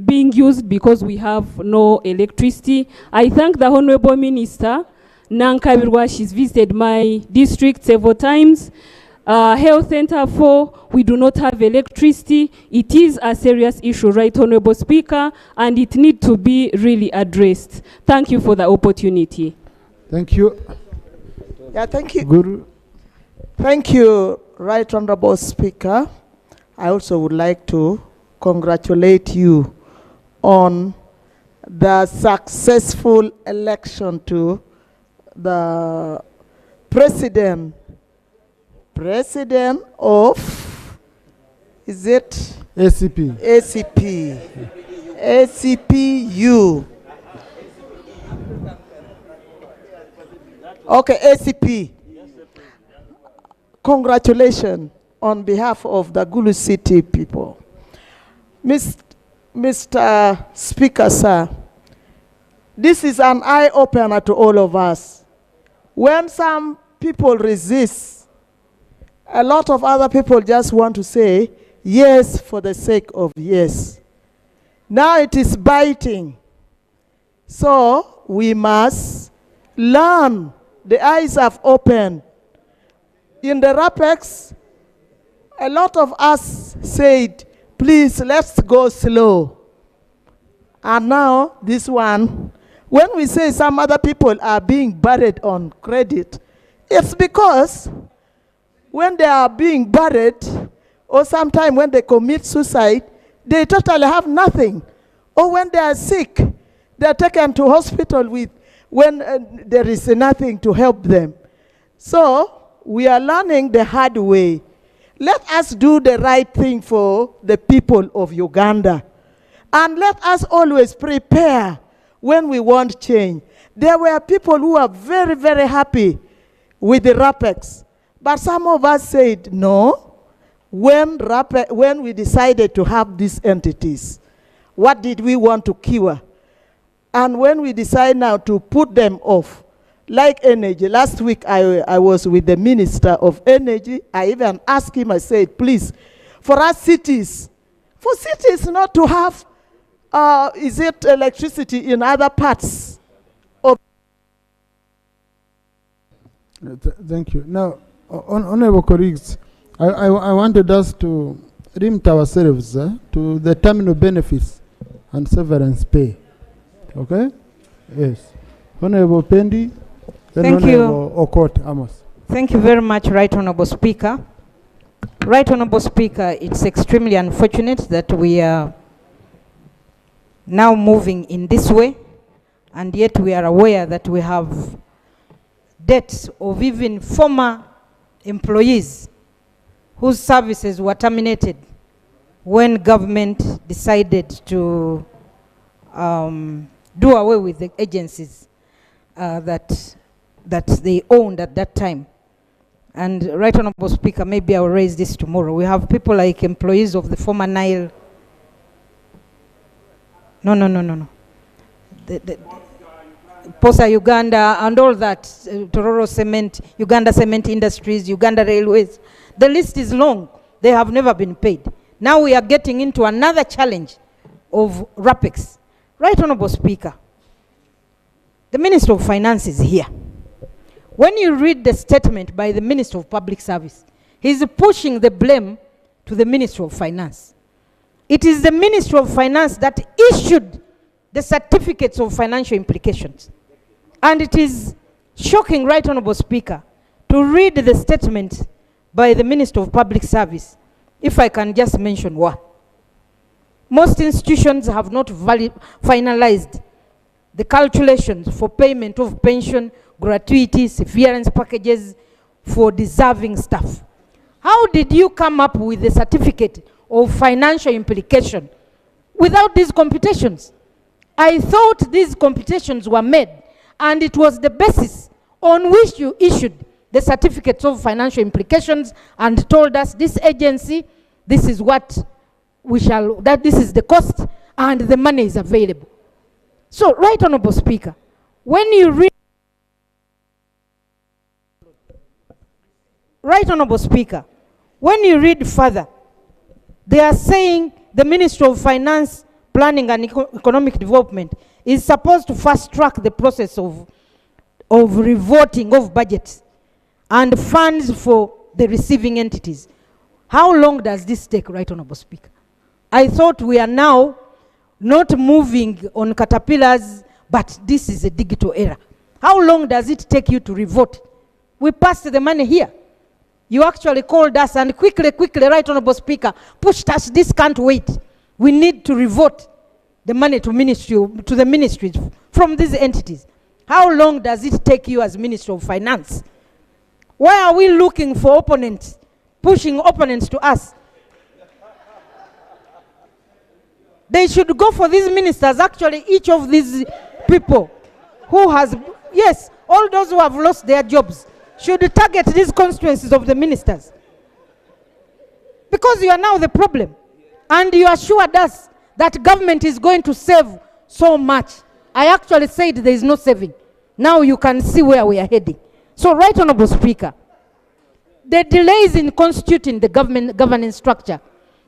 being used because we have no electricity. I thank the Honorable Minister, Nankabirwa. She's visited my district several times. Health Center 4, we do not have electricity. It is a serious issue, right, Honorable Speaker, and it needs to be really addressed. Thank you for the opportunity. Thank you. Yeah, thank you. Guru. Thank you, Right Honorable Speaker. I also would like to congratulate you on the successful election to the president of, is it? ACP. ACPU. Okay, ACP. Congratulations on behalf of the Gulu City people. Mr. Speaker, sir, this is an eye-opener to all of us. When some people resist, a lot of other people just want to say yes for the sake of yes. Now it is biting. So we must learn. The eyes have opened. In the RAPEX, a lot of us said, please, let's go slow. And now this one, when we say some other people are being buried on credit, it's because when they are being buried, or sometime when they commit suicide, they totally have nothing. Or when they are sick, they are taken to hospital with when there is nothing to help them. So we are learning the hard way. Let us do the right thing for the people of Uganda. And let us always prepare when we want change. There were people who are very, very happy with the RAPEX. But some of us said, no, when we decided to have these entities, what did we want to cure? And when we decide now to put them off, like energy, last week I was with the Minister of Energy. I even asked him, I said, please, for us cities, for cities not to have, is it electricity in other parts of... Thank you. Now, honorable colleagues, I wanted us to limit ourselves to the terminal benefits and severance pay. Okay? Yes. Honorable Pendi, then Thank Honorable you. Okot Amos. Thank you very much, Right Honorable Speaker. Right Honorable Speaker, it's extremely unfortunate that we are now moving in this way, and yet we are aware that we have deaths of even former employees whose services were terminated when government decided to do away with the agencies that they owned at that time. And Right Honorable Speaker, maybe I'll raise this tomorrow. We have people like employees of the former Nile. No. The Posa Uganda and all that, Tororo Cement, Uganda Cement Industries, Uganda Railways. The list is long. They have never been paid. Now we are getting into another challenge of RAPEX. Right Honorable Speaker, the Minister of Finance is here. When you read the statement by the Minister of Public Service, he's pushing the blame to the Minister of Finance. It is the Minister of Finance that issued the certificates of financial implications. And it is shocking, Right Honorable Speaker, to read the statement by the Minister of Public Service, if I can just mention one. Most institutions have not finalized the calculations for payment of pension, gratuity, severance packages for deserving staff. How did you come up with the certificate of financial implication without these computations? I thought these computations were made, and it was the basis on which you issued the certificates of financial implications and told us this agency, this is what we shall, that this is the cost and the money is available. So, Right Honorable Speaker, when you read, Right Honorable Speaker, when you read further, they are saying the Ministry of Finance Planning and Economic Development is supposed to fast track the process of revoting of budgets and funds for the receiving entities. How long does this take, Right Honorable Speaker? I thought we are now not moving on caterpillars, but this is a digital era. How long does it take you to revote? We passed the money here. You actually called us and quickly, Right Honorable Speaker, pushed us, this can't wait. We need to revote the money to the ministries from these entities. How long does it take you as Minister of Finance? Why are we looking for opponents, pushing opponents to us? They should go for these ministers. Actually, each of these people who has, yes, all those who have lost their jobs should target these constituencies of the ministers. Because you are now the problem. And you assured us that government is going to save so much. I actually said there is no saving. Now you can see where we are heading. So, Right Honorable Speaker, the delays in constituting the governance structure,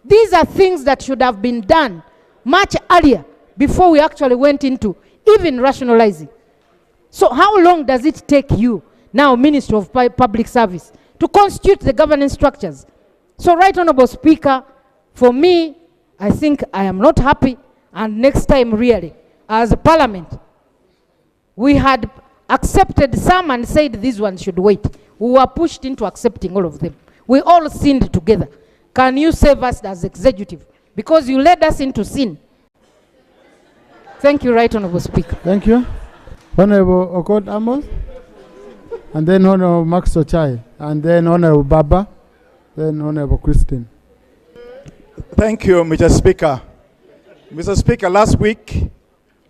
these are things that should have been done much earlier before we actually went into even rationalizing. So how long does it take you now, Minister of Public Service, to constitute the governance structures? So, Right Honorable Speaker, for me, I think I am not happy, and next time really, as a parliament, we had accepted some and said these ones should wait. We were pushed into accepting all of them. We all sinned together. Can you save us as executive? Because you led us into sin. Thank you, Right Honorable Speaker. Thank you. Honorable Okot Amos, and then Honorable Max Ochai, and then Honorable Baba, then Honorable Christine. Thank you, Mr. Speaker. Mr. Speaker, last week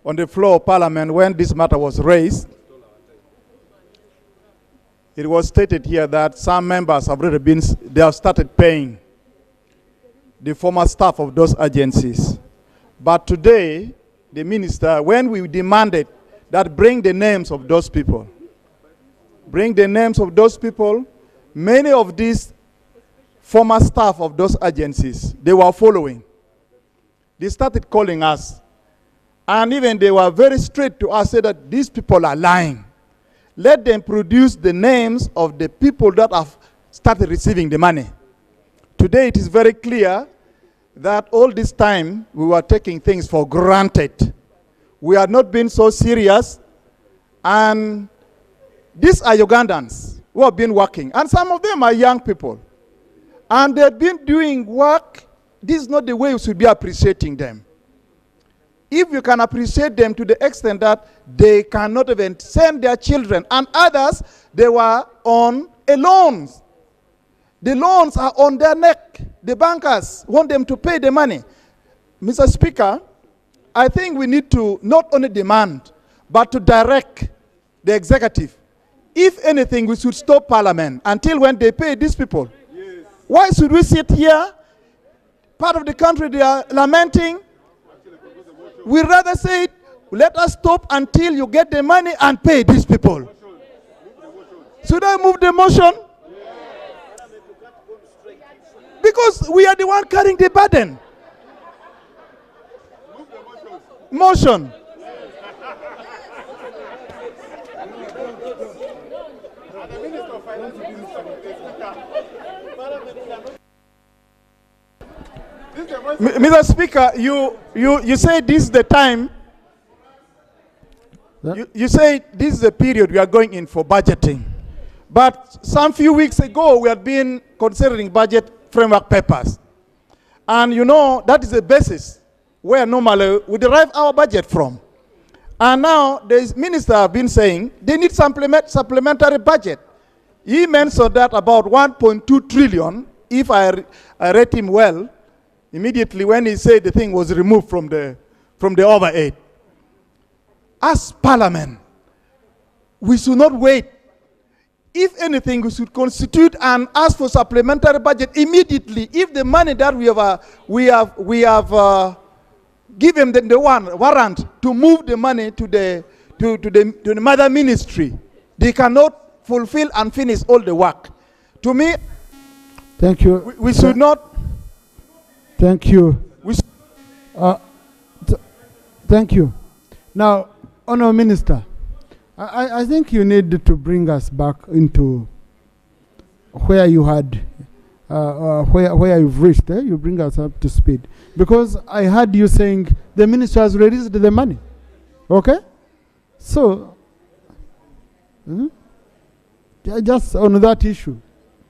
on the floor of Parliament, when this matter was raised, it was stated here that some members have already they have started paying the former staff of those agencies. But today, the minister, when we demanded that bring the names of those people, many of these former staff of those agencies, they were following. They started calling us. And even they were very straight to us, say that these people are lying. Let them produce the names of the people that have started receiving the money. Today it is very clear that all this time we were taking things for granted. We had not been so serious. And these are Ugandans who have been working. And some of them are young people. And they've been doing work. This is not the way we should be appreciating them. If you can appreciate them to the extent that they cannot even send their children, and others, they were on a loans. The loans are on their neck. The bankers want them to pay the money. Mr. Speaker, I think we need to not only demand, but to direct the executive. If anything, we should stop Parliament until when they pay these people. Yes. Why should we sit here? Part of the country, they are lamenting. We rather say, let us stop until you get the money and pay these people. Should I move the motion? Because we are the one carrying the burden. Motion. Mr. Speaker, you say this is the time. You say this is the period we are going in for budgeting. But some few weeks ago, we had been considering budget framework papers. And you know, that is the basis where normally we derive our budget from. And now the minister have been saying they need supplementary budget. He mentioned that about 1.2 trillion, if I read him well, immediately when he said the thing was removed from the overhead. As Parliament, we should not wait. If anything, we should constitute and ask for supplementary budget immediately. If the money that we have given them the warrant to move the money to the mother ministry, they cannot fulfill and finish all the work. To me, thank you. We should not. Thank you. Thank you. Now, Honourable Minister, I think you need to bring us back into where you had, where you've reached. You bring us up to speed. Because I heard you saying the minister has released the money. Okay? So, just on that issue.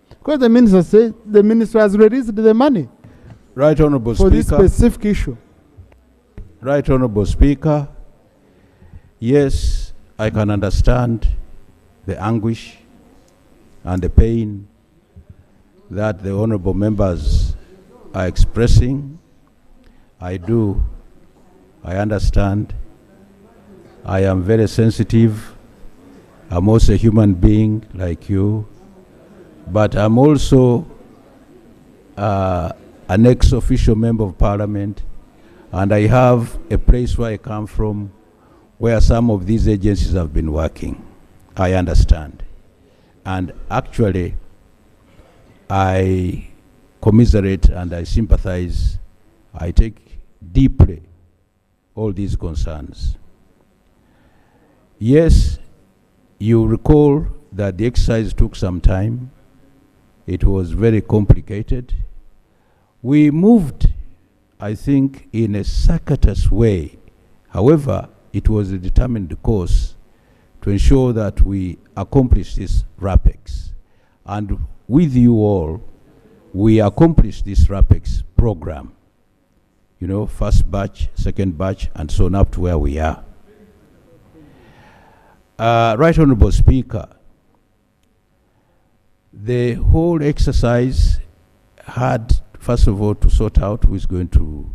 Because the minister said the minister has released the money. Right Honourable for Speaker. this specific issue. Right Honourable Speaker. Yes, I can understand the anguish and the pain that the honourable members are expressing. I do. I understand. I am very sensitive. I'm also a human being like you. But I'm also an ex-official member of parliament, and I have a place where I come from where some of these agencies have been working. I understand. And actually, I commiserate and I sympathize. I take deeply all these concerns. Yes, you recall that the exercise took some time. It was very complicated. We moved, I think, in a circuitous way. However, it was a determined course to ensure that we accomplish this RAPEX. And with you all, we accomplished this RAPEX program. You know, first batch, second batch, and so on up to where we are. Right Honourable Speaker, the whole exercise had, first of all, to sort out who is going to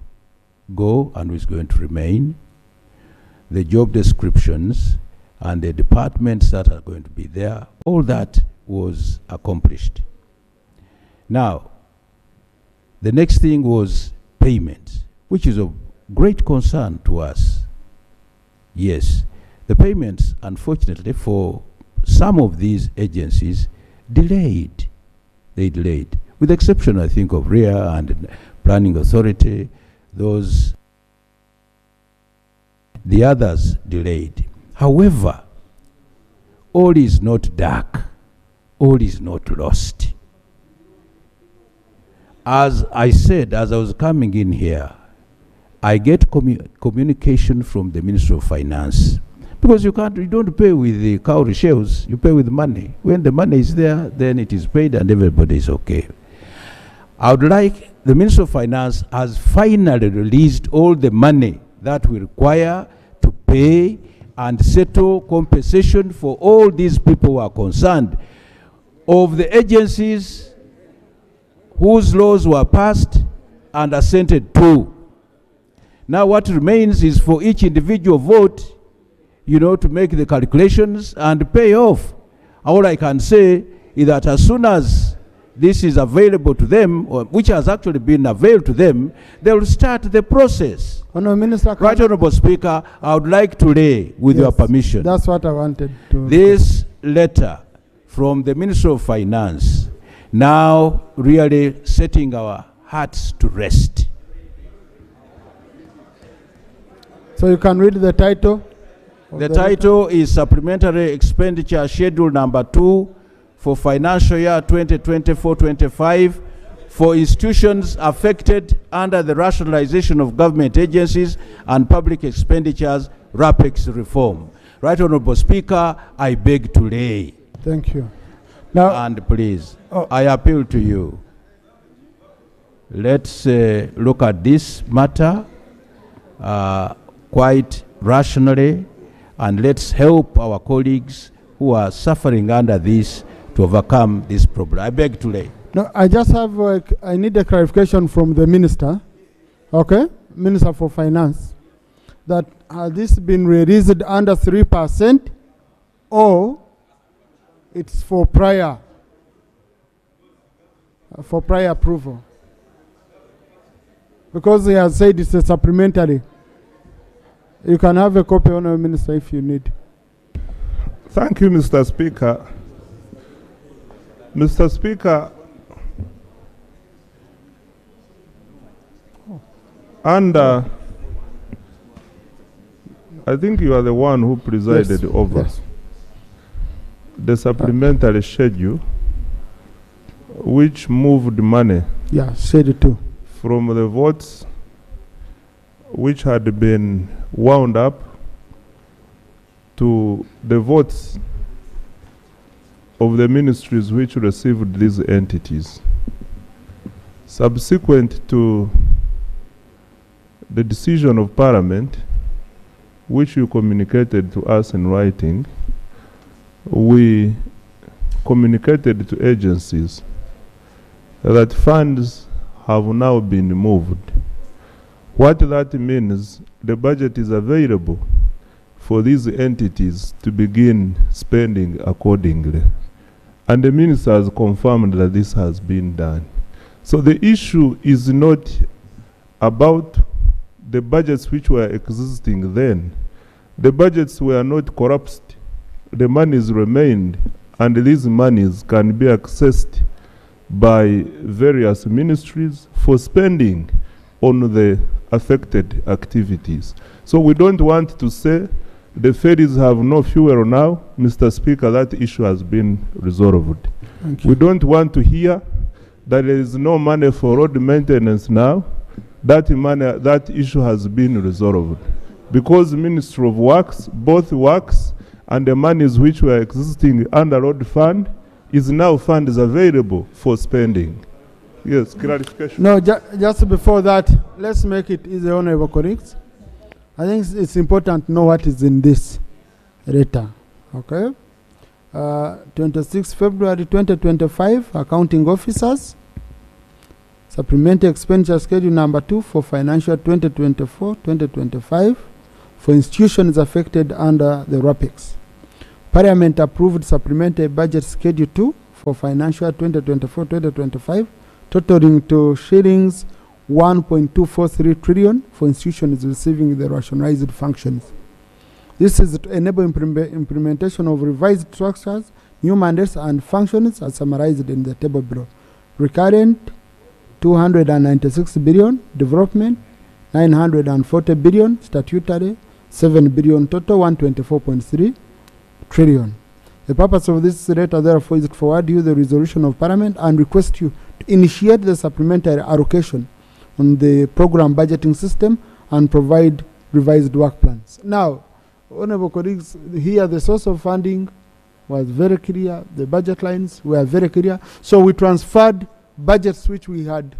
go and who is going to remain, the job descriptions, and the departments that are going to be there. All that was accomplished. Now, the next thing was payment, which is of great concern to us. Yes, the payments, unfortunately, for some of these agencies, delayed. They delayed. With the exception, I think, of RIA and Planning Authority, the others delayed. However, all is not dark. All is not lost. As I said, as I was coming in here, I get communication from the Minister of Finance. Because you don't pay with the cowrie shells, you pay with money. When the money is there, then it is paid and everybody is okay. I would like, the Minister of Finance has finally released all the money that we require to pay and settle compensation for all these people who are concerned. Of the agencies whose laws were passed and assented to. Now what remains is for each individual vote, you know, to make the calculations and pay off. All I can say is that as soon as this is available to them, or which has actually been availed to them, they will start the process. Honourable Minister, Right Honourable Speaker, I would like to lay, with your permission, that's what I wanted to. This letter from the Minister of Finance, now really setting our hearts to rest. So you can read the title. The title is Supplementary Expenditure Schedule Number 2 for financial year 2024-25 for institutions affected under the rationalization of government agencies and public expenditures RAPEX reform. Right Honourable Speaker, I beg to lay. Thank you. Now, and please, I appeal to you. Let's look at this matter quite rationally, and let's help our colleagues who are suffering under this to overcome this problem. I beg to lay. No, I just have, I need a clarification from the Minister, okay? Minister for Finance, that has this been released under 3% or it's for prior approval? Because he has said it's a supplementary. You can have a copy, Honourable Minister, if you need. Thank you, Mr. Speaker. Mr. Speaker, under I think you are the one who presided Yes, over yes. the supplementary schedule which moved money Yeah, said too. from the votes which had been wound up to the votes of the ministries which received these entities. Subsequent to the decision of Parliament, which you communicated to us in writing, we communicated to agencies that funds have now been moved. What that means, the budget is available for these entities to begin spending accordingly. And the minister has confirmed that this has been done. So the issue is not about the budgets which were existing then. The budgets were not corrupted. The monies remained, and these monies can be accessed by various ministries for spending on the affected activities. So we don't want to say the ferries have no fuel now. Mr. Speaker, that issue has been resolved. Thank you. We don't want to hear that there is no money for road maintenance now. That money, that issue has been resolved. Because the Ministry of Works, both works and the monies which were existing under road fund, is now funds available for spending. Yes, clarification. No, just before that, let's make it easy, Honorable colleagues. I think it's important to know what is in this letter. Okay? 26 February 2025, accounting officers, supplementary expenditure schedule number 2 for financial 2024-2025 for institutions affected under the RAPEX. Parliament approved supplementary budget schedule 2 for financial 2024-2025, totaling to shillings 1.243 trillion for institutions receiving the rationalized functions. This is to enable implementation of revised structures, new mandates and functions as summarized in the table below. Recurrent 296 billion, development 940 billion, statutory 7 billion, total 124.3 trillion. The purpose of this letter therefore is to forward you the resolution of Parliament and request you to initiate the supplementary allocation on the program budgeting system and provide revised work plans. Now, honorable colleagues, here the source of funding was very clear, the budget lines were very clear, so we transferred budgets which we had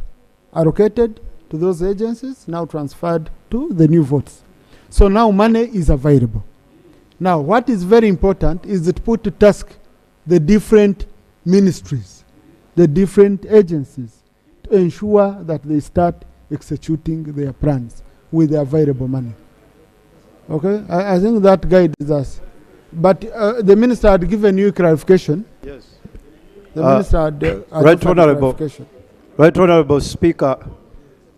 allocated to those agencies, now transferred to the new votes. So now money is available. Now, what is very important is to put to task the different ministries, the different agencies, to ensure that they start executing their plans with the available money. Okay, I think that guides us. But the minister had given you clarification. Yes. The minister had Right Honourable. clarification. Right Honourable Speaker,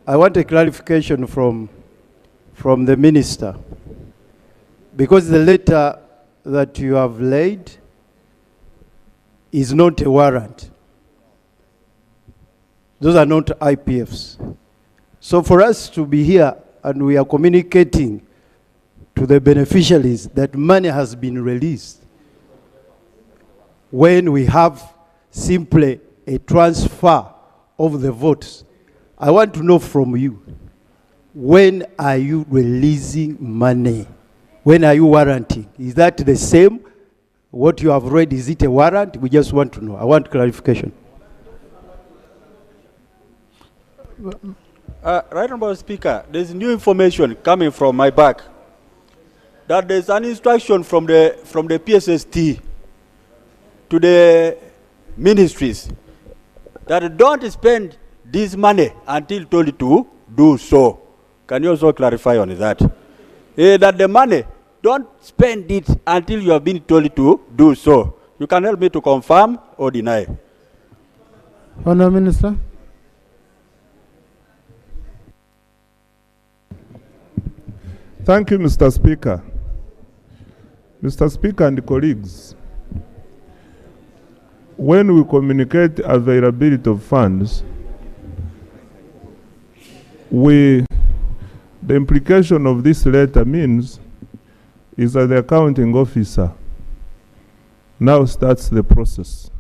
I want a clarification from the minister. Because the letter that you have laid is not a warrant. Those are not IPFs. So for us to be here and we are communicating to the beneficiaries that money has been released when we have simply a transfer of the votes, I want to know from you, when are you releasing money? When are you warranting? Is that the same? What you have read, is it a warrant? We just want to know. I want clarification. Right Honourable Speaker, there's new information coming from my back that there's an instruction from the PSST to the ministries that don't spend this money until told to do so. Can you also clarify on that? That the money, don't spend it until you have been told to do so. You can help me to confirm or deny. Honourable Minister. Thank you, Mr. Speaker. Mr. Speaker and colleagues, when we communicate availability of funds, the implication of this letter means is that the accounting officer now starts the process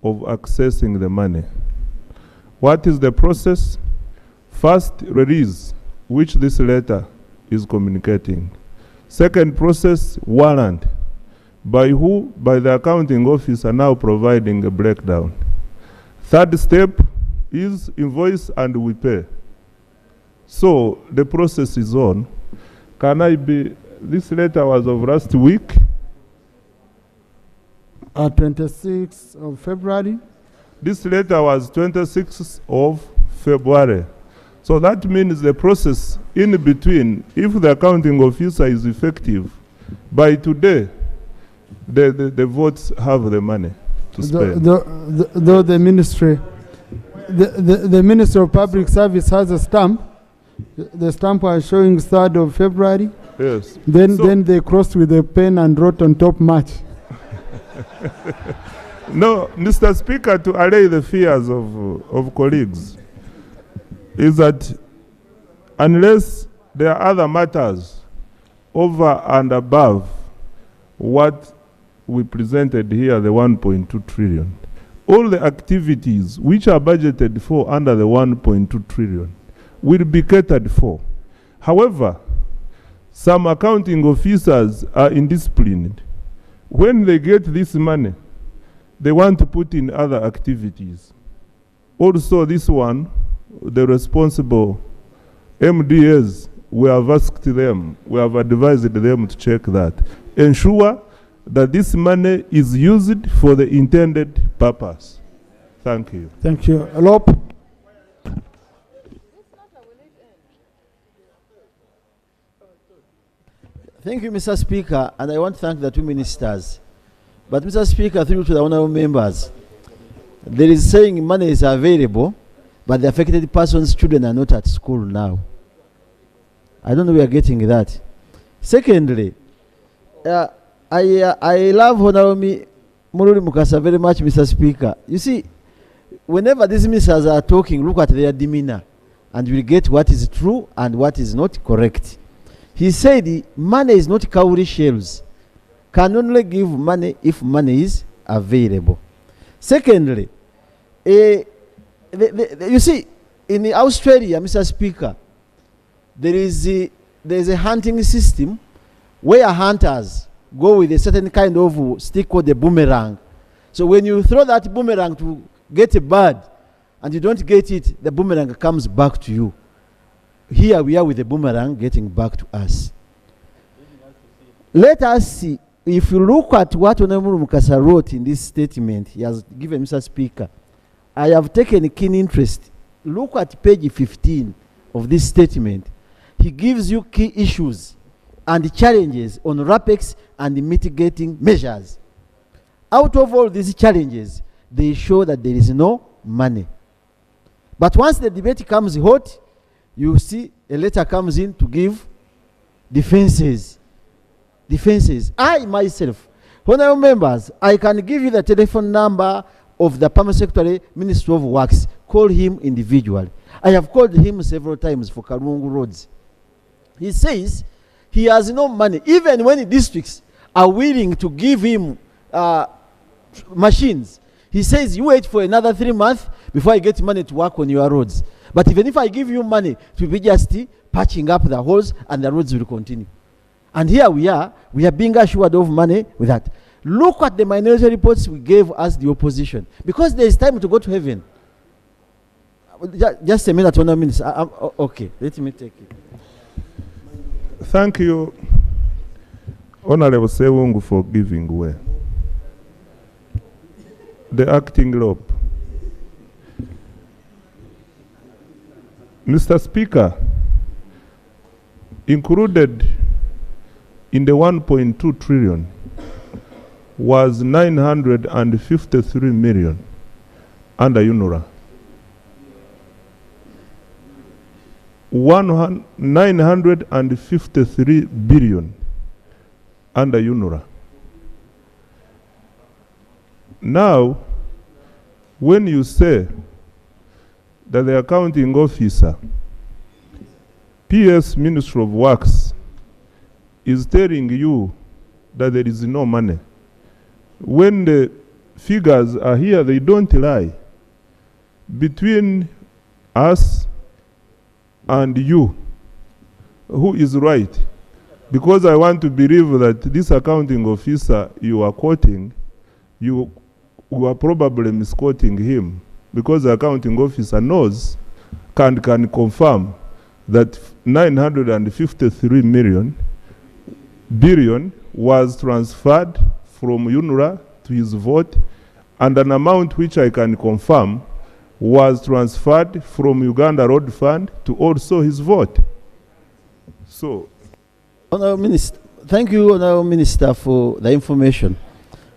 of accessing the money. What is the process? First, release, which this letter is communicating. Second process, warrant. By who? By the accounting officer now providing a breakdown. Third step is invoice and we pay. So the process is on. This letter was of last week. 26th of February. This letter was 26th of February. So that means the process in between, if the accounting officer is effective, by today, the votes have the money to spend. Though the ministry, the Ministry of Public Service has a stamp. The stamp was showing 3rd of February. Yes. Then they crossed with a pen and wrote on top March. No, Mr. Speaker, to allay the fears of colleagues, is that unless there are other matters over and above what we presented here, the 1.2 trillion, all the activities which are budgeted for under the 1.2 trillion will be catered for. However, some accounting officers are indisciplined. When they get this money, they want to put in other activities. Also, this one, the responsible MDAs, we have asked them, we have advised them to check that. Ensure that this money is used for the intended purpose. Thank you. Thank you. Alop. Thank you, Mr. Speaker, and I want to thank the two ministers. But, Mr. Speaker, through to the honorable members, there is saying money is available, but the affected person's children are not at school now. I don't know where we are getting that. Secondly, I love Honorable Mururi Mukasa very much, Mr. Speaker. You see, whenever these ministers are talking, look at their demeanor, and you will get what is true and what is not correct. He said money is not cowrie shells. Can only give money if money is available. Secondly, you see, in Australia, Mr. Speaker, there is a hunting system where hunters go with a certain kind of stick called a boomerang. So when you throw that boomerang to get a bird and you don't get it, the boomerang comes back to you. Here we are with the boomerang getting back to us. Let us see. If you look at what Honorable Mukasa wrote in this statement he has given, Mr. Speaker, I have taken a keen interest. Look at page 15 of this statement. He gives you key issues and challenges on RAPEX and mitigating measures. Out of all these challenges, they show that there is no money. But once the debate comes hot, you see a letter comes in to give defenses. I myself, honorable members, I can give you the telephone number of the Permanent Secretary, Ministry of Works. Call him individually. I have called him several times for Karungu roads. He says he has no money, even when districts are willing to give him machines. He says you wait for another 3 months before I get money to work on your roads. But even if I give you money, to be just patching up the holes and the roads will continue. And here we are being assured of money with that. Look at the minority reports we gave as the opposition. Because there is time to go to heaven. Just a minute, 1 minute. Okay, let me take it. Thank you, Honorable Sewungu, for giving way. The acting rope. Mr. Speaker, included in the 1.2 trillion was 953 million under UNORA. 953 billion under UNORA. Now, when you say that the accounting officer, PS Ministry of Works, is telling you that there is no money. When the figures are here, they don't lie. Between us and you, who is right? Because I want to believe that this accounting officer you are quoting, you are probably misquoting him, because the accounting officer knows, can confirm that 953 billion was transferred from UNRWA to his vote, and an amount which I can confirm was transferred from Uganda Road Fund to also his vote. So, Honorable Minister, thank you, Honorable Minister, for the information.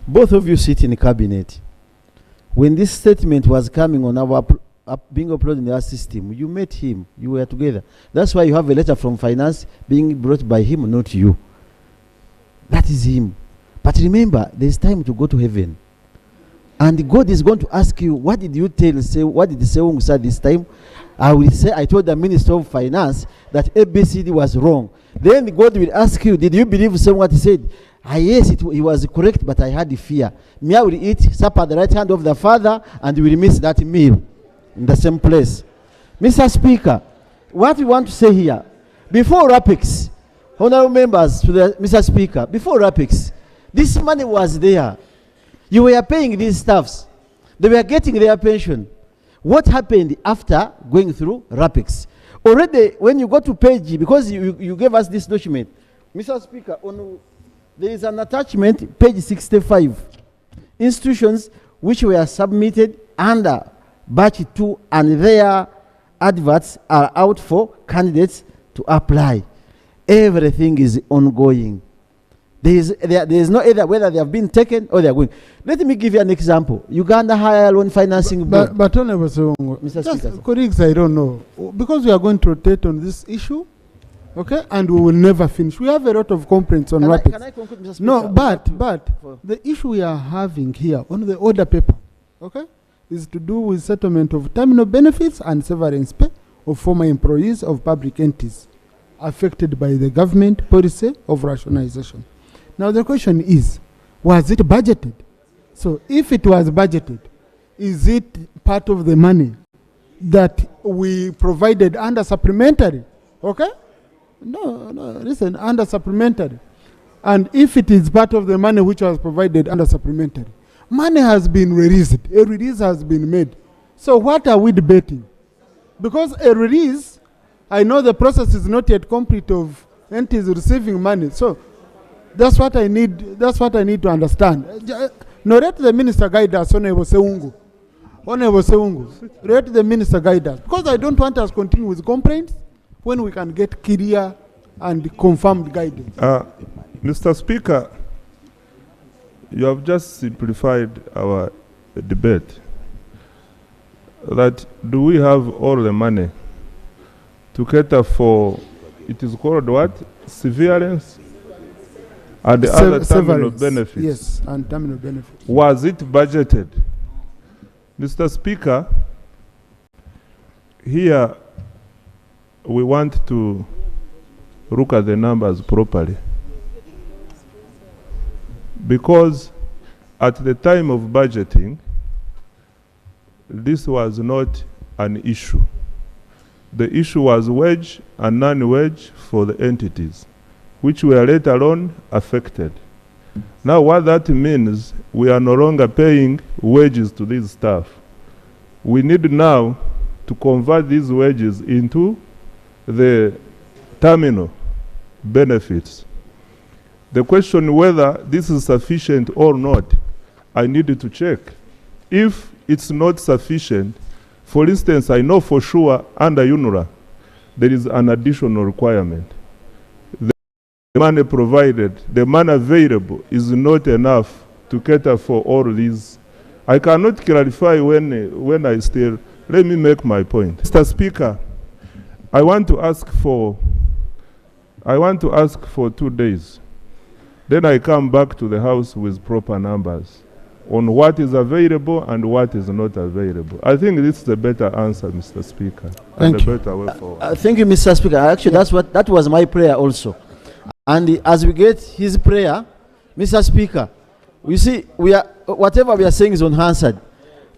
Both of you sit in the cabinet. When this statement was coming on our being uploaded in our system, you met him, you were together. That's why you have a letter from finance being brought by him, not you. That is him. But remember, there's time to go to heaven. And God is going to ask you, what did you say, what did Sewung say this time? I will say, I told the Minister of Finance that ABCD was wrong. Then God will ask you, did you believe what he said? Ah, yes, he was correct, but I had the fear. Me, I will eat supper at the right hand of the Father, and will miss that meal in the same place. Mr. Speaker, what we want to say here, before RAPEX, honorable members, to the Mr. Speaker, before RAPEX, this money was there. You were paying these staffs. They were getting their pension. What happened after going through RAPEX? Already, when you go to page, because you gave us this document, Mr. Speaker, there is an attachment, page 65. Institutions which were submitted under batch 2 and their adverts are out for candidates to apply. Everything is ongoing. There is no either whether they have been taken or they are going. Let me give you an example. Uganda Higher Loan Financing Board. But Honorable Sewungu, Mr. Speaker, colleagues, I don't know. Because we are going to rotate on this issue, okay, and we will never finish. We have a lot of complaints on RAPEX. Can I conclude, Mr. Speaker? No, but the issue we are having here on the order paper, okay, is to do with settlement of terminal benefits and severance pay of former employees of public entities affected by the government policy of rationalization. Now the question is, was it budgeted? So if it was budgeted, is it part of the money that we provided under supplementary? Okay? No, listen, under supplementary. And if it is part of the money which was provided under supplementary, money has been released, a release has been made. So what are we debating? Because a release, I know the process is not yet complete of entities receiving money. So that's what I need to understand. No, let the minister guide us, Honorable Sewungu. Honorable Sewungu, let the minister guide us. Because I don't want us to continue with complaints when we can get clear and confirmed guidance. Mr. Speaker, you have just simplified our debate. That do we have all the money to cater for, it is called what? Severance? And the other terminal benefits. Yes, and terminal benefits. Was it budgeted? Mr. Speaker, here we want to look at the numbers properly. Because at the time of budgeting, this was not an issue. The issue was wage and non-wage for the entities, which were later on affected. Now what that means, we are no longer paying wages to these staff. We need now to convert these wages into the terminal benefits. The question whether this is sufficient or not, I needed to check. If it's not sufficient, for instance, I know for sure under UNRWA, there is an additional requirement. The money provided, the money available is not enough to cater for all these. I cannot clarify when I still, let me make my point. Mr. Speaker, I want to ask for 2 days. Then I come back to the House with proper numbers on what is available and what is not available. I think this is a better answer, Mr. Speaker, and a better way forward. Thank you, Mr. Speaker. Actually, that was my prayer also. And as we get his prayer, Mr. Speaker, we see whatever we are saying is unanswered.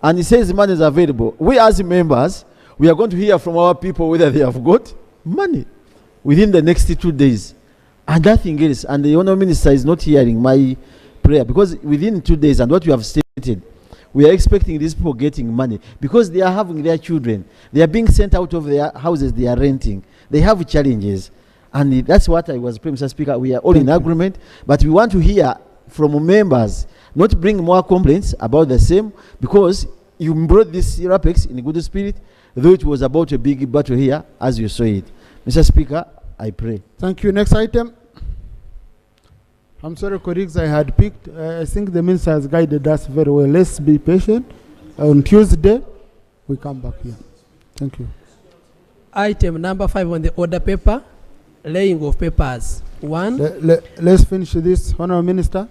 And he says money is available. We as members, we are going to hear from our people whether they have got money within the next 2 days. And nothing else. And the Honourable Minister is not hearing my prayer, because within 2 days, and what you have stated, we are expecting these people getting money because they are having their children. They are being sent out of their houses they are renting. They have challenges. And that's what I was praying, Mr. Speaker. We are all in agreement, but we want to hear from members, not bring more complaints about the same, because you brought this RAPEX in a good spirit, though it was about a big battle here, as you saw it. Mr. Speaker, I pray. Thank you. Next item. I'm sorry, colleagues, I had picked. I think the minister has guided us very well. Let's be patient. On Tuesday, we come back here. Thank you. Item number 5 on the order paper, laying of papers. 1. Let's finish this, Honourable Minister.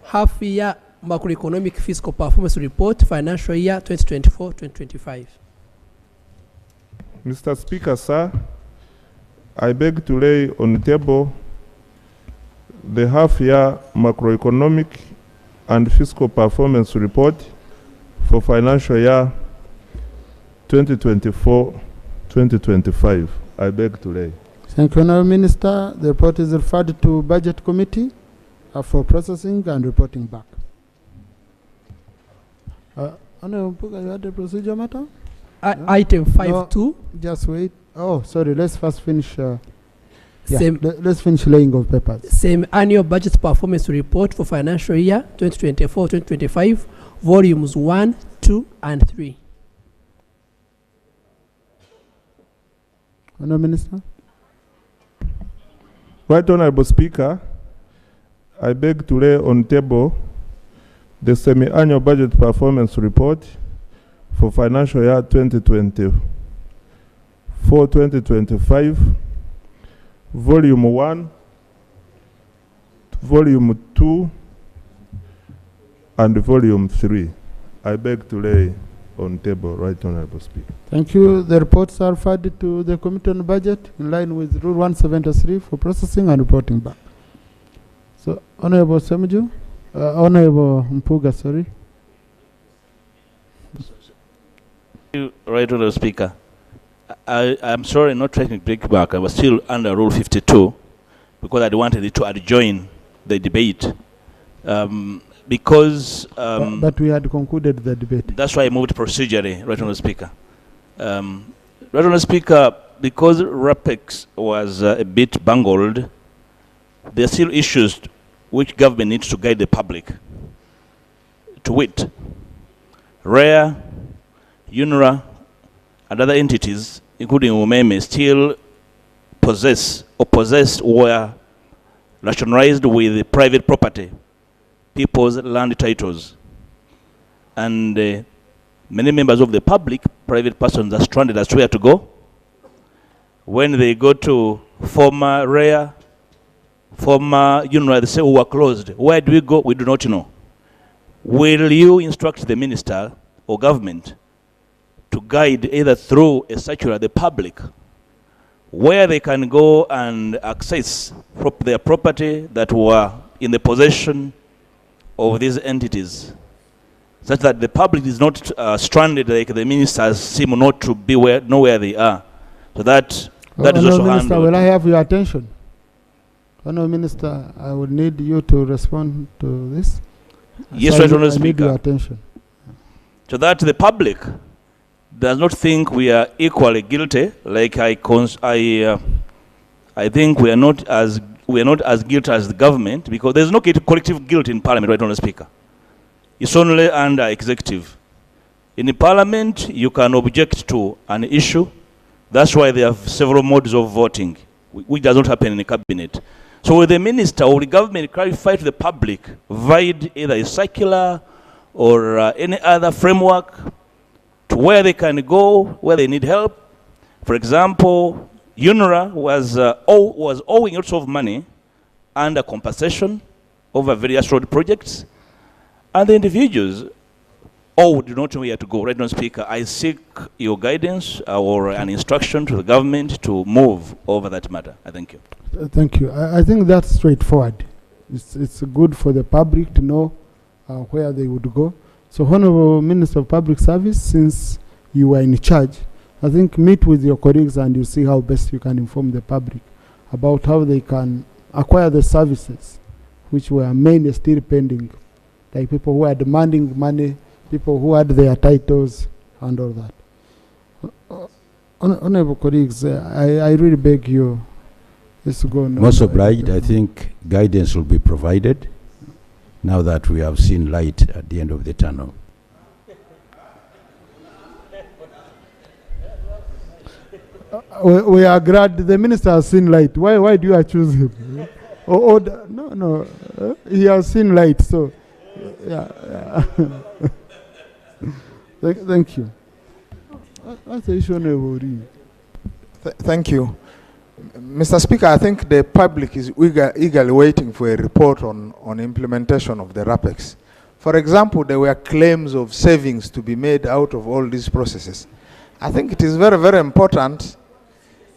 Half-year macroeconomic fiscal performance report, financial year 2024-2025. Mr. Speaker, sir, I beg to lay on the table the half-year macroeconomic and fiscal performance report for financial year 2024-2025. I beg to lay. Thank you, Honourable Minister. The report is referred to Budget Committee for processing and reporting back. Honourable Puga, you had a procedure matter? Item 5.2. No, just wait. Oh, sorry. Let's first finish. Let's finish laying of papers. Same annual budget performance report for financial year 2024-2025, volumes 1, 2, and 3. Honourable Minister. Right Honourable Speaker, I beg to lay on table the semi-annual budget performance report for financial year 2024-2025, volume 1, volume 2, and volume 3. I beg to lay on table, Right Honourable Speaker. Thank you. The reports are referred to the Committee on Budget in line with Rule 173 for processing and reporting back. So, Honourable Semuju, Honourable Mpuga, sorry. Right Honourable Speaker. I'm sorry, not trying to break back. I was still under Rule 52 because I wanted it to adjoin the debate. But we had concluded the debate. That's why I moved procedurally, Right Honourable Speaker. Right Honourable Speaker, because RAPEX was a bit bungled, there are still issues which government needs to guide the public. To wit, RARE, UNRWA, and other entities, including UMEME, still possessed or nationalized with private property, people's land titles. And many members of the public, private persons, are stranded as to where to go. When they go to former RARE, former UNRWA, they say, we are closed. Where do we go? We do not know. Will you instruct the minister or government to guide either through a circular the public where they can go and access their property that were in the possession of these entities, such that the public is not stranded like the ministers seem not to be know where they are. So that is also Minister, handled. will I have your attention? Honourable Minister, I would need you to respond to this. Yes, so Right Honourable I need Speaker. your attention. So that the public does not think we are equally guilty. Like I think we are not as guilty as the government, because there is no collective guilt in Parliament, Right Honourable Speaker. It's only under executive. In the Parliament, you can object to an issue. That's why they have several modes of voting, which does not happen in the cabinet. So will the minister or the government clarify to the public, provide either a circular or any other framework to where they can go, where they need help? For example, UNRWA was owing lots of money under compensation over various road projects, and the individuals or do not know where to go. Right now, Speaker, I seek your guidance or an instruction to the government to move over that matter. I thank you. Thank you. I think that's straightforward. It's good for the public to know where they would go. So, Honorable Minister of Public Service, since you are in charge, I think meet with your colleagues and you see how best you can inform the public about how they can acquire the services which were mainly still pending, like people who are demanding money, people who had their titles and all that. Honorable colleagues, I really beg you, let's go now. Most obliged. I think guidance will be provided now that we have seen light at the end of the tunnel. We are glad the minister has seen light. Why do you choose him? No, he has seen light. So, yeah. Thank you. That's the issue. Thank you. Mr. Speaker, I think the public is eagerly waiting for a report on implementation of the RAPEX. For example, there were claims of savings to be made out of all these processes. I think it is very, very important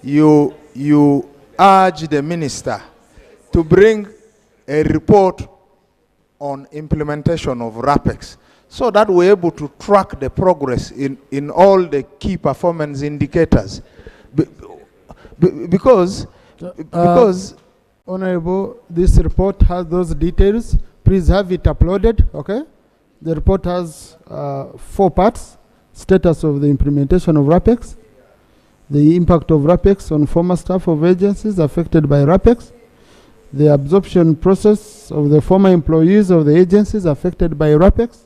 you urge the minister to bring a report on implementation of RAPEX so that we're able to track the progress in all the key performance indicators. Because Honorable, this report has those details. Please have it uploaded, okay? The report has 4 parts: status of the implementation of RAPEX, the impact of RAPEX on former staff of agencies affected by RAPEX, the absorption process of the former employees of the agencies affected by RAPEX,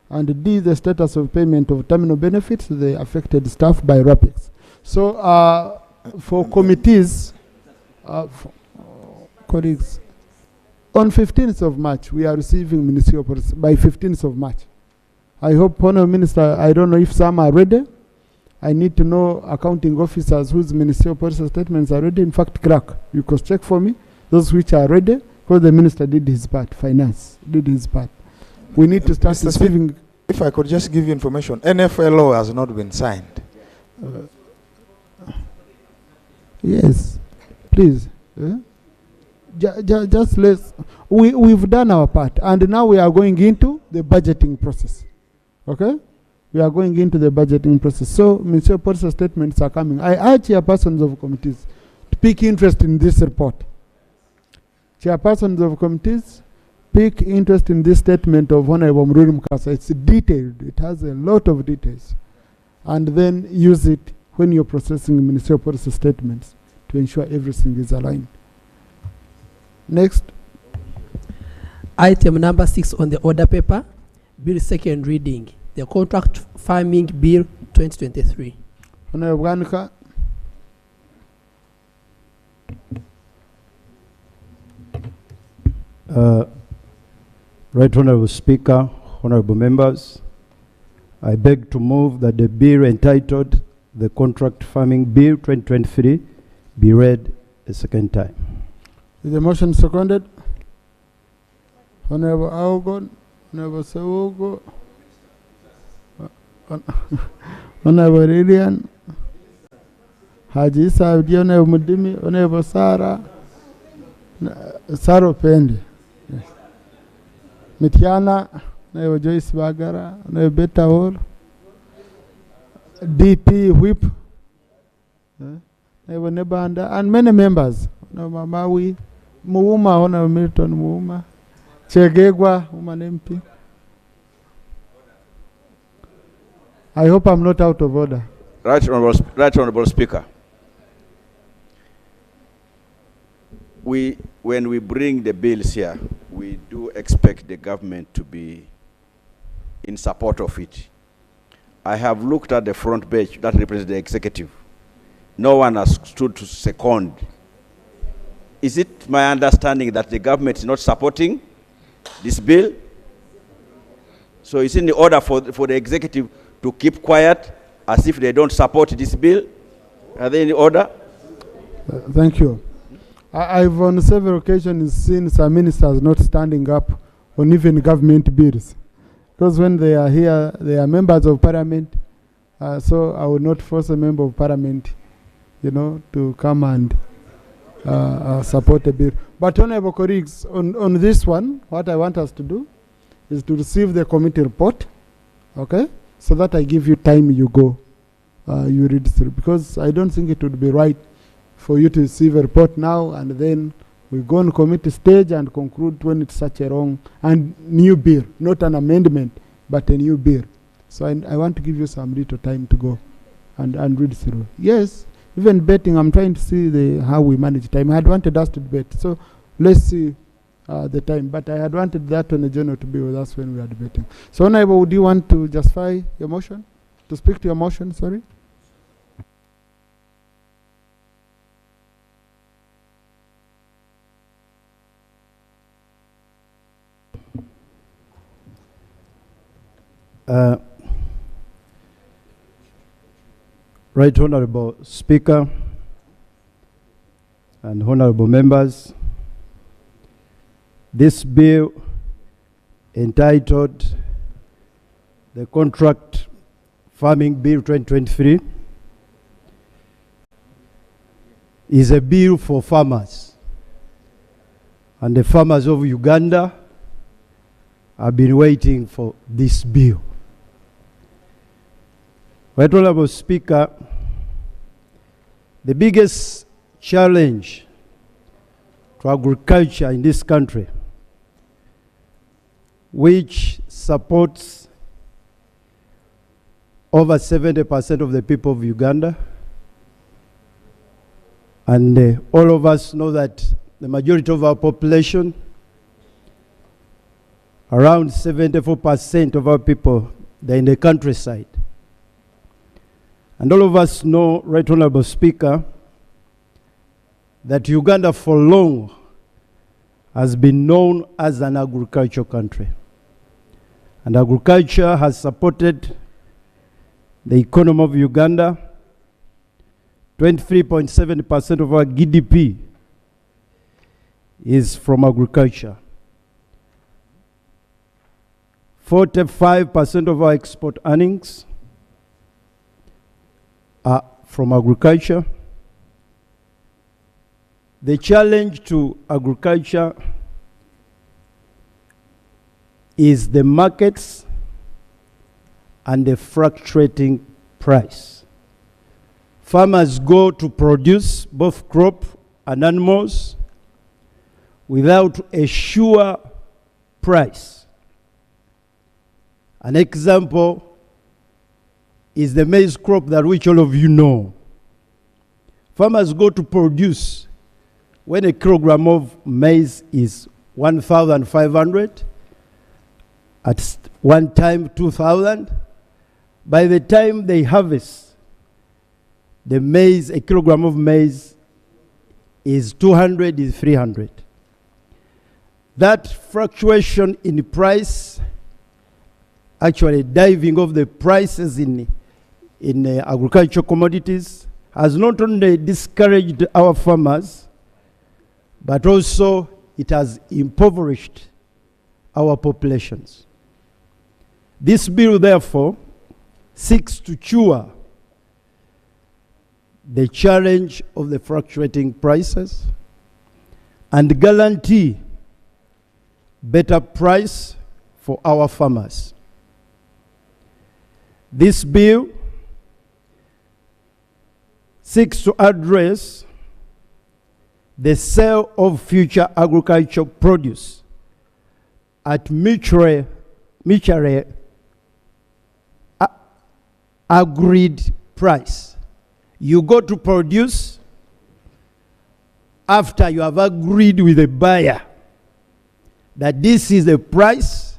and D, the status of payment of terminal benefits to the affected staff by RAPEX. So, for committees, colleagues, on 15th of March, we are receiving ministerial policy by 15th of March. I hope, Honourable Minister, I don't know if some are ready. I need to know accounting officers whose ministerial policy statements are ready. In fact, clerk, you could check for me those which are ready, because the minister did his part, finance did his part. We need to start receiving. If I could just give you information, NFLO has not been signed. Yes, please. Just let's. We've done our part, and now we are going into the budgeting process. Okay, we are going into the budgeting process. So, ministerial policy statements are coming. I urge chairpersons of committees to pick interest in this report. Chairpersons of committees, pick interest in this statement of Honorable Mrach Mukasa. It's detailed. It has a lot of details, and then use it when you're processing ministerial policy statements to ensure everything is aligned. Next. Item number 6 on the order paper, bill second reading, the contract farming bill 2023. Honorable Ganika. Right Honorable Speaker, honorable members, I beg to move that the bill entitled the Contract Farming Bill 2023 be read a second time. Is the motion seconded? Honorable Augon, Honorable Sawugo, Honorable Lilian, Haji Isa Abdi, Honorable Mudimi, Honorable Sarah, Saro Pendi, yes. Mitiana, Honorable Joyce Bagara, Honorable Beta Hall, DP Whip, Honorable Nebanda, and many members. Honorable Maui, Muuma, Honorable Milton Muuma, Chegegwa, woman MP. I hope I'm not out of order. Right Honorable Speaker. When we bring the bills here, we do expect the government to be in support of it. I have looked at the front page that represents the executive. No one has stood to second. Is it my understanding that the government is not supporting this bill? So it's in the order for the executive to keep quiet as if they don't support this bill? Are they in order? Thank you. I've on several occasions seen some ministers not standing up on even government bills. because when they are here, they are members of parliament. So I will not force a member of parliament, to come and support the bill. But honorable colleagues, on this one, what I want us to do is to receive the committee report, okay? So that I give you time, you go, you read through. Because I don't think it would be right for you to receive a report now and then we go on committee stage and conclude when it's such a wrong and new bill, not an amendment, but a new bill. So I want to give you some little time to go and read through. Yes, even betting, I'm trying to see how we manage time. I had wanted us to debate, so let's see the time. But I had wanted that Attorney General to be with us when we are debating. So, Honorable, would you want to justify your motion? To speak to your motion, sorry? Right Honorable Speaker and honorable members, this bill entitled the Contract Farming Bill 2023 is a bill for farmers, and the farmers of Uganda have been waiting for this bill. Right Honorable Speaker, the biggest challenge to agriculture in this country, which supports over 70% of the people of Uganda, and all of us know that the majority of our population, around 74% of our people, they're in the countryside. And all of us know, Right Honorable Speaker, that Uganda for long has been known as an agricultural country. And agriculture has supported the economy of Uganda. 23.7% of our GDP is from agriculture. 45% of our export earnings are from agriculture. The challenge to agriculture is the markets and the fluctuating price. Farmers go to produce both crop and animals without a sure price. An example is the maize crop that which all of you know. Farmers go to produce when a kilogram of maize is 1,500, at one time 2,000. By the time they harvest the maize, a kilogram of maize is 200, is 300. That fluctuation in price, actually diving of the prices in agricultural commodities, has not only discouraged our farmers, but also it has impoverished our populations. This bill, therefore, seeks to cure the challenge of the fluctuating prices and guarantee better price for our farmers. This bill seeks to address the sale of future agricultural produce at mutually agreed price. You go to produce after you have agreed with the buyer that this is the price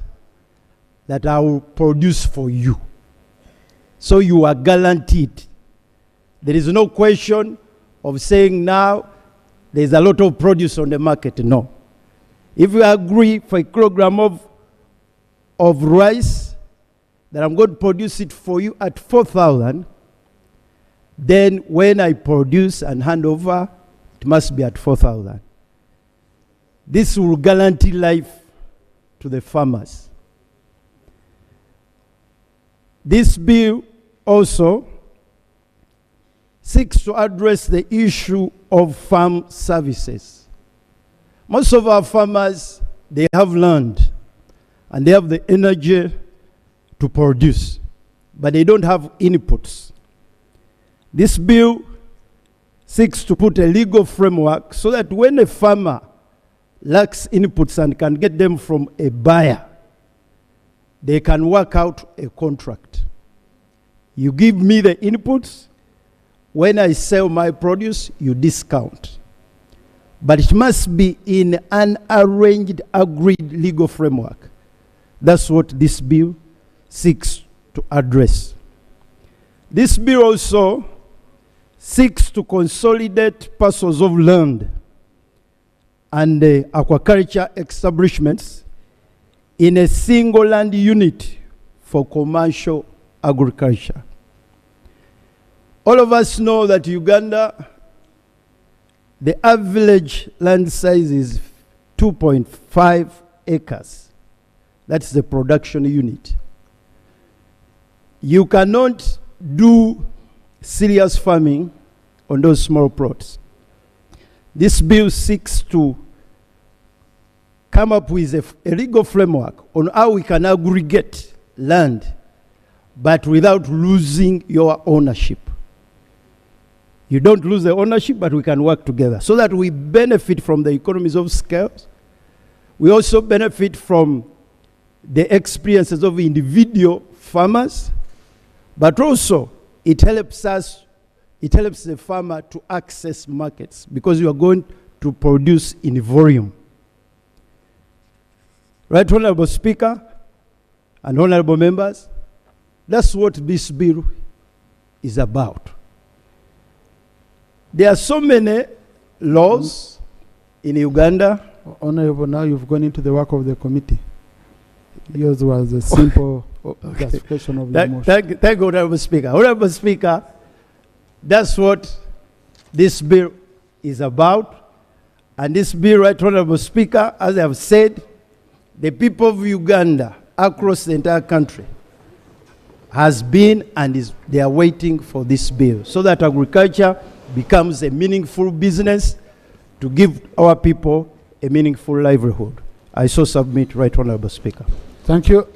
that I will produce for you. So you are guaranteed. There is no question of saying now there's a lot of produce on the market. No. If you agree for a kilogram of rice that I'm going to produce it for you at 4,000, then when I produce and hand over, it must be at 4,000. This will guarantee life to the farmers. This bill also seeks to address the issue of farm services. Most of our farmers, they have land and they have the energy to produce, but they don't have inputs. This bill seeks to put a legal framework so that when a farmer lacks inputs and can get them from a buyer, they can work out a contract. You give me the inputs, when I sell my produce, you discount. But it must be in an arranged, agreed legal framework. That's what this bill seeks to address. This bill also seeks to consolidate parcels of land and aquaculture establishments in a single land unit for commercial agriculture. All of us know that Uganda, the average land size is 2.5 acres. That's the production unit. You cannot do serious farming on those small plots. This bill seeks to come up with a legal framework on how we can aggregate land, but without losing your ownership. You don't lose the ownership, but we can work together so that we benefit from the economies of scale. We also benefit from the experiences of individual farmers, but also it helps the farmer to access markets because you are going to produce in volume. Right, Honorable Speaker and honorable members, that's what this bill is about. There are so many laws in Uganda. Honorable, now you've gone into the work of the committee. Yours was a simple justification of the motion. Thank you, Honorable Speaker. Honorable Speaker, that's what this bill is about. And this bill, right, Honorable Speaker, as I have said, the people of Uganda across the entire country has been and they are waiting for this bill so that agriculture becomes a meaningful business to give our people a meaningful livelihood. I so submit, right, Honorable Speaker. Thank you.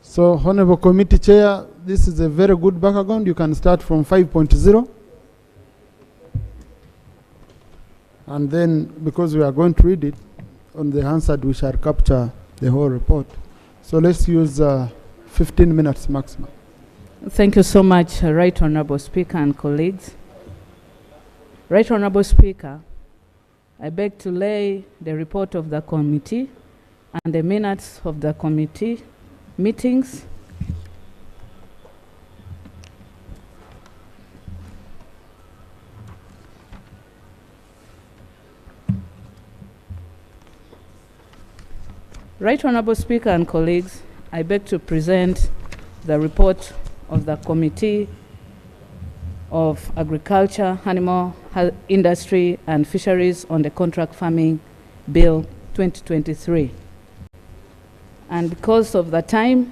So, Honorable Committee Chair, this is a very good background. You can start from 5.0. And then, because we are going to read it, on the Hansard we shall capture the whole report. So let's use 15 minutes maximum. Thank you so much, Right Honorable Speaker and colleagues. Right Honorable Speaker, I beg to lay the report of the committee and the minutes of the committee meetings. Right Honorable Speaker and colleagues, I beg to present the report of the Committee of Agriculture, Animal Industry and Fisheries on the Contract Farming Bill 2023. And because of the time,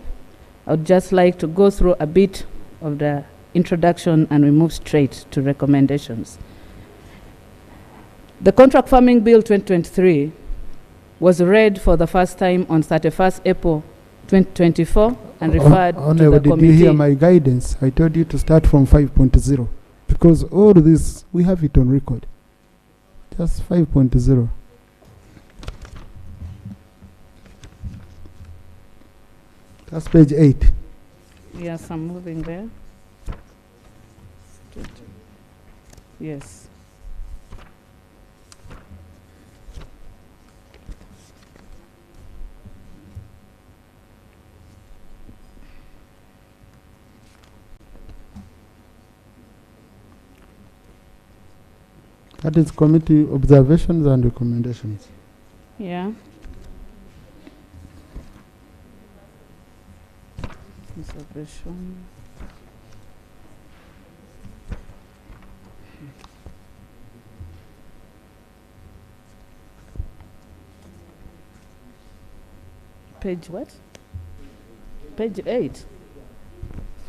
I would just like to go through a bit of the introduction and we move straight to recommendations. The Contract Farming Bill 2023 was read for the first time on 31st April 2024 and referred to the committee. Did you hear my guidance? I told you to start from 5.0 because all this, we have it on record. Just 5.0. That's page 8. Yes, I'm moving there. Yes. That is committee observations and recommendations. Yeah. Observation. Page what? Page 8.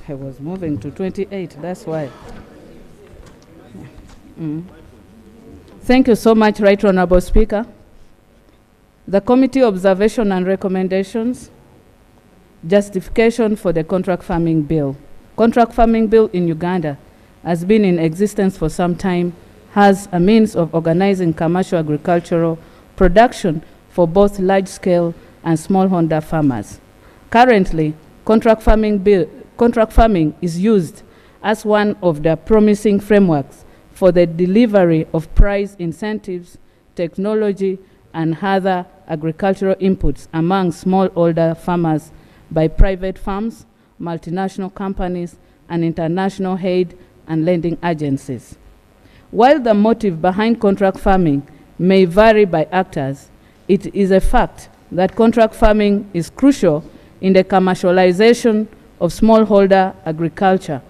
I was moving to 28, that's why. Thank you so much, Right Honorable Speaker. The committee observation and recommendations. Justification for the contract farming bill. Contract farming bill in Uganda has been in existence for some time, has a means of organizing commercial agricultural production for both large-scale and smallholder farmers. Currently, contract farming is used as one of the promising frameworks for the delivery of price incentives, technology, and other agricultural inputs among smallholder farmers by private farms, multinational companies, and international aid and lending agencies. While the motive behind contract farming may vary by actors, it is a fact that contract farming is crucial in the commercialization of smallholder agriculture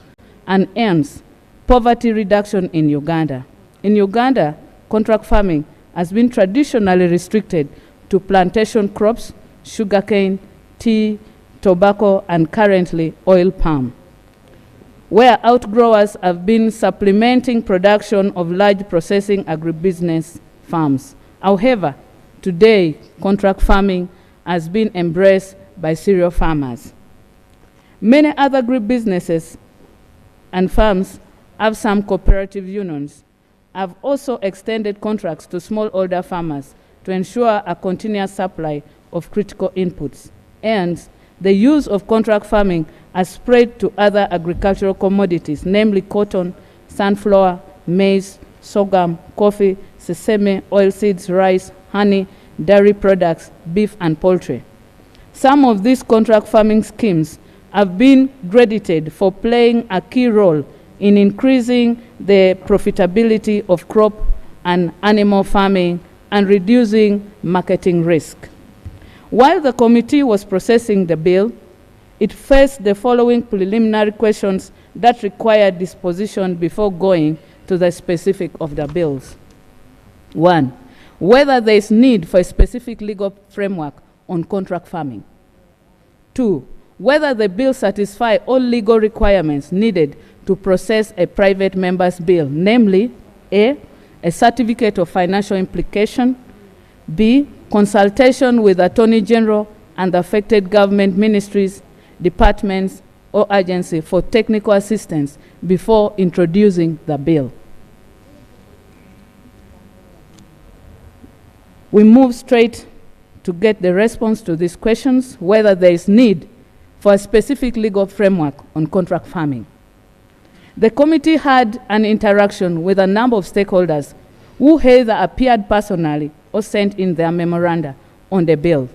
and aims poverty reduction in Uganda. In Uganda, contract farming has been traditionally restricted to plantation crops, sugarcane, tea, tobacco, and currently oil palm, where outgrowers have been supplementing production of large processing agribusiness farms. However, today, contract farming has been embraced by cereal farmers. Many other agribusinesses and farms have some cooperative unions, have also extended contracts to smallholder farmers to ensure a continuous supply of critical inputs. And the use of contract farming has spread to other agricultural commodities, namely cotton, sunflower, maize, sorghum, coffee, sesame, oilseeds, rice, honey, dairy products, beef, and poultry. Some of these contract farming schemes have been credited for playing a key role in increasing the profitability of crop and animal farming and reducing marketing risk. While the committee was processing the bill, it faced the following preliminary questions that required disposition before going to the specific of the bills. 1. Whether there is need for a specific legal framework on contract farming. 2. Whether the bill satisfies all legal requirements needed to process a private member's bill, namely A, a certificate of financial implication, B, consultation with Attorney General and the affected government ministries, departments, or agency for technical assistance before introducing the bill. We move straight to get the response to these questions, whether there is need for a specific legal framework on contract farming. The committee had an interaction with a number of stakeholders who either appeared personally or sent in their memoranda on the bill.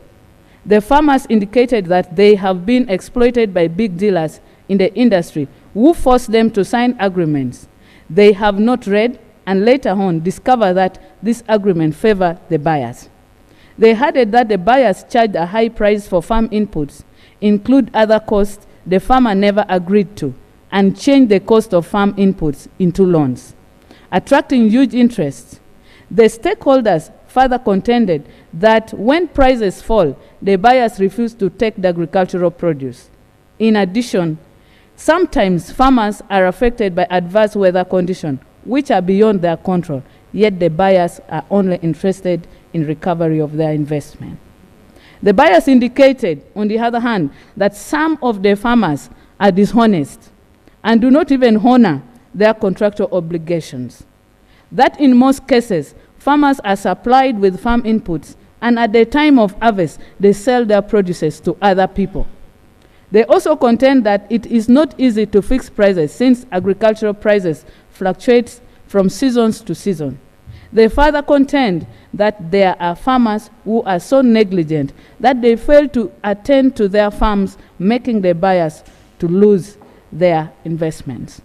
The farmers indicated that they have been exploited by big dealers in the industry who forced them to sign agreements they have not read and later on discover that this agreement favor the buyers. They added that the buyers charged a high price for farm inputs, include other costs the farmer never agreed to, and changed the cost of farm inputs into loans, attracting huge interest. The stakeholders further contended that when prices fall, the buyers refuse to take the agricultural produce. In addition, sometimes farmers are affected by adverse weather conditions, which are beyond their control, yet the buyers are only interested in recovery of their investment. The buyers indicated, on the other hand, that some of the farmers are dishonest and do not even honor their contractual obligations. That in most cases, farmers are supplied with farm inputs, and at the time of harvest, they sell their produces to other people. They also contend that it is not easy to fix prices since agricultural prices fluctuate from seasons to season. They further contend that there are farmers who are so negligent that they fail to attend to their farms, making the buyers to lose their investments.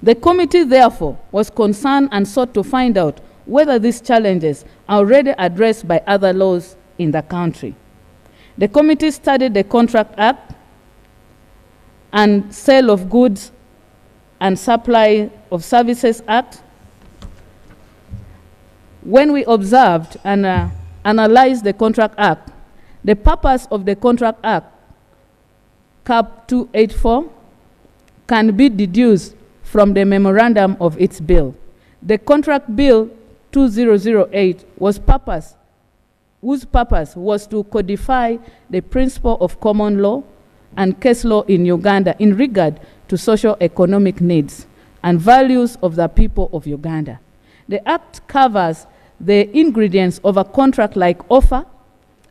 The committee, therefore, was concerned and sought to find out whether these challenges are already addressed by other laws in the country. The committee studied the Contract Act and Sale of Goods and Supply of Services Act. When we observed and analyzed the Contract Act, the purpose of the Contract Act, Cap 284, can be deduced from the memorandum of its bill. The contract bill 2008 whose purpose was to codify the principle of common law and case law in Uganda in regard to socio-economic needs and values of the people of Uganda. The Act covers the ingredients of a contract like offer,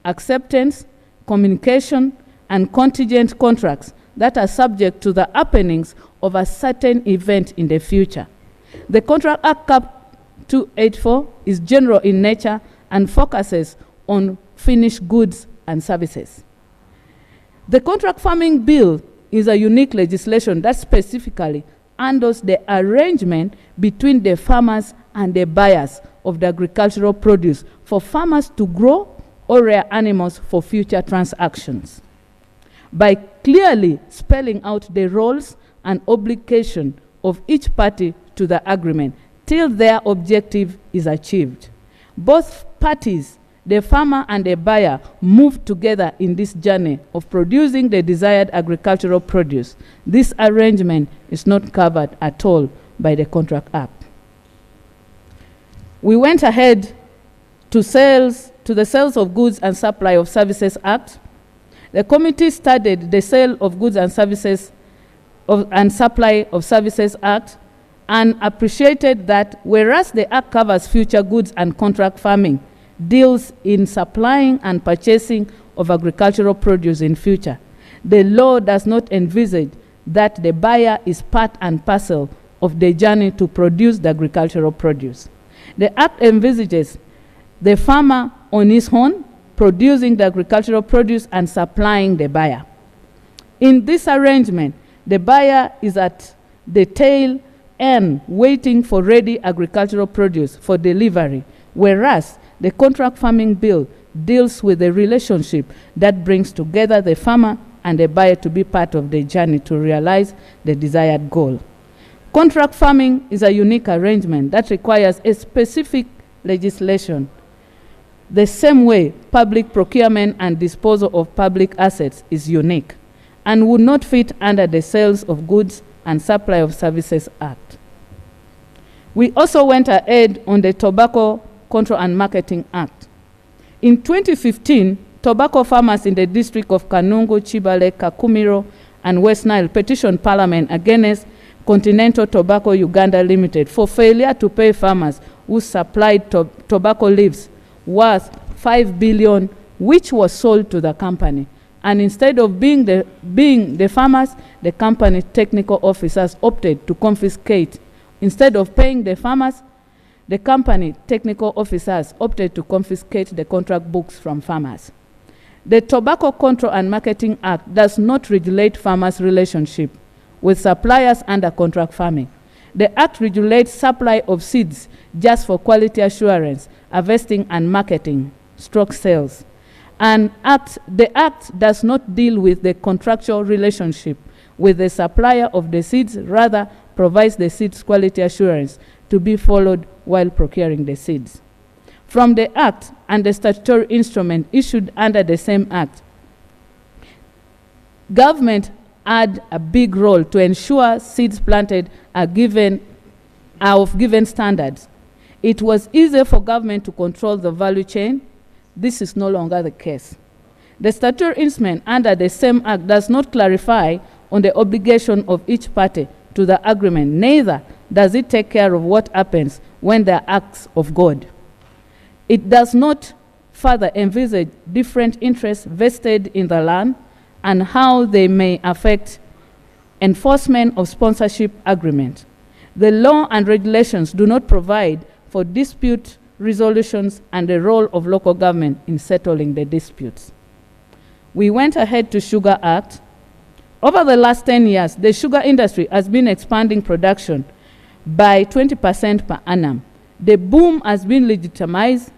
acceptance, communication, and contingent contracts that are subject to the happenings of a certain event in the future. The Contract Act Cap 284 is general in nature and focuses on finished goods and services. The Contract Farming Bill is a unique legislation that specifically handles the arrangement between the farmers and the buyers of the agricultural produce for farmers to grow or rear animals for future transactions. By clearly spelling out the roles and obligation of each party to the agreement till their objective is achieved. Both parties, the farmer and the buyer, move together in this journey of producing the desired agricultural produce. This arrangement is not covered at all by the Contract Act. We went ahead to the Sales of Goods and Supply of Services Act. The committee studied the Sale of Goods and Services and Supply of Services Act and appreciated that whereas the Act covers future goods and contract farming, deals in supplying and purchasing of agricultural produce in future, the law does not envisage that the buyer is part and parcel of the journey to produce the agricultural produce. The Act envisages the farmer on his own producing the agricultural produce and supplying the buyer. In this arrangement, the buyer is at the tail end waiting for ready agricultural produce for delivery, whereas the Contract Farming Bill deals with the relationship that brings together the farmer and the buyer to be part of the journey to realize the desired goal. Contract farming is a unique arrangement that requires a specific legislation. The same way public procurement and disposal of public assets is unique and would not fit under the Sales of Goods and Supply of Services Act. We also went ahead on the Tobacco Control and Marketing Act. In 2015, tobacco farmers in the district of Kanungu, Chibale, Kakumiro, and West Nile petitioned Parliament against Continental Tobacco Uganda Limited for failure to pay farmers who supplied tobacco leaves worth 5 billion, which was sold to the company. And instead of being the farmers, the company technical officers opted to confiscate. Instead of paying the farmers, the company technical officers opted to confiscate the contract books from farmers. The Tobacco Control and Marketing Act does not regulate farmers' relationship with suppliers under contract farming. The Act regulates supply of seeds just for quality assurance, harvesting and marketing, sales. And the Act does not deal with the contractual relationship with the supplier of the seeds, rather provides the seeds quality assurance to be followed while procuring the seeds. From the Act and the statutory instrument issued under the same Act, government had a big role to ensure seeds planted are of given standards. It was easier for government to control the value chain. This is no longer the case. The statutory instrument under the same Act does not clarify on the obligation of each party to the agreement, neither does it take care of what happens when there are acts of God. It does not further envisage different interests vested in the land and how they may affect enforcement of sponsorship agreement. The law and regulations do not provide for dispute resolutions and the role of local government in settling the disputes. We went ahead to Sugar Act. Over the last 10 years, the sugar industry has been expanding production by 20% per annum. The boom has been legitimized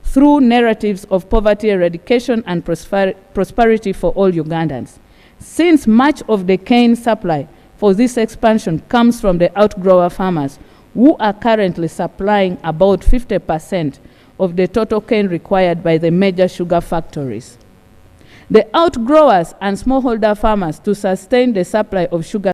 through narratives of poverty eradication and prosperity for all Ugandans. Since much of the cane supply for this expansion comes from the outgrower farmers, who are currently supplying about 50% of the total cane required by the major sugar factories. The outgrowers and smallholder farmers to sustain the supply of sugar